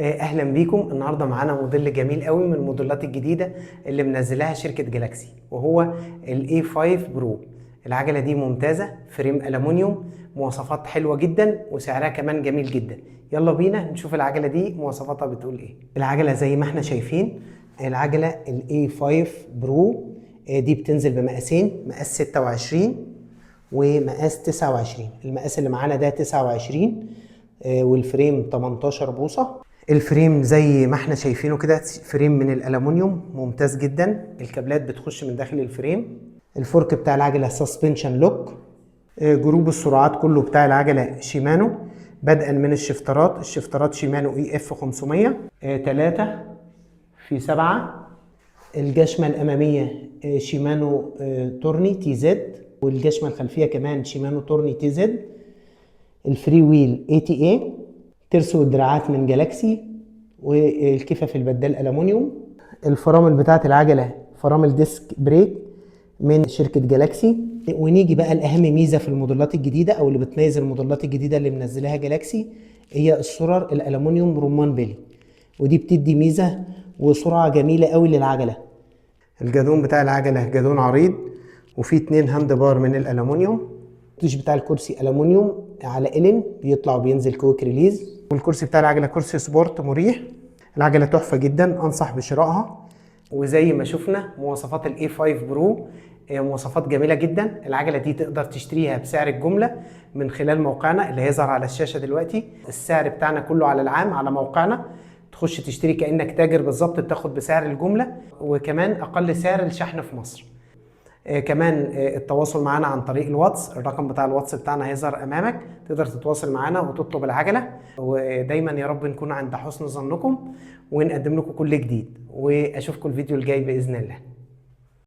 اهلا بيكم. النهارده معانا موديل جميل قوي من الموديلات الجديده اللي منزلها شركه جالاكسي، وهو الاي 5 برو. العجله دي ممتازه، فريم الومنيوم، مواصفات حلوه جدا وسعرها كمان جميل جدا. يلا بينا نشوف العجله دي مواصفاتها بتقول ايه. العجله زي ما احنا شايفين، العجله الاي 5 برو دي بتنزل بمقاسين، مقاس 26 ومقاس 29. المقاس اللي معانا ده 29 والفريم 18 بوصه. الفريم زي ما احنا شايفينه كده، فريم من الالومنيوم ممتاز جدا. الكابلات بتخش من داخل الفريم. الفورك بتاع العجله سسبنشن لوك. جروب السرعات كله بتاع العجله شيمانو، بدءا من الشفترات شيمانو اي اف 500 3/7. الجشمه الاماميه شيمانو تورني تي زد، والجشمه الخلفيه كمان شيمانو تورني تي زد. الفري ويل اي تي اي، ترس والدراعات من جالاكسي، والكفف البدال الومنيوم. الفرامل بتاعت العجله فرامل ديسك بريك من شركه جالاكسي. ونيجي بقى لاهم ميزه في الموديلات الجديده، او اللي بتميز الموديلات الجديده اللي منزلها جالاكسي، هي السرر الالومنيوم رمان بيلي، ودي بتدي ميزه وسرعه جميله قوي للعجله. الجادون بتاع العجله جادون عريض، وفيه 2 هاند بار من الالومنيوم. التوش بتاع الكرسي الومنيوم على إلين، بيطلع وبينزل كويك ريليز. والكرسي بتاع العجله كرسي سبورت مريح. العجله تحفه جدا، انصح بشرائها. وزي ما شفنا مواصفات الاي 5 برو مواصفات جميله جدا. العجله دي تقدر تشتريها بسعر الجمله من خلال موقعنا اللي هيظهر على الشاشه دلوقتي. السعر بتاعنا كله على العام على موقعنا، تخش تشتري كانك تاجر بالظبط، بتاخد بسعر الجمله، وكمان اقل سعر الشحن في مصر. كمان التواصل معنا عن طريق الواتس. الرقم بتاع الواتس بتاعنا هيظهر امامك، تقدر تتواصل معنا وتطلب العجله. ودايما يا رب نكون عند حسن ظنكم ونقدم لكم كل جديد، واشوفكم الفيديو الجاي باذن الله.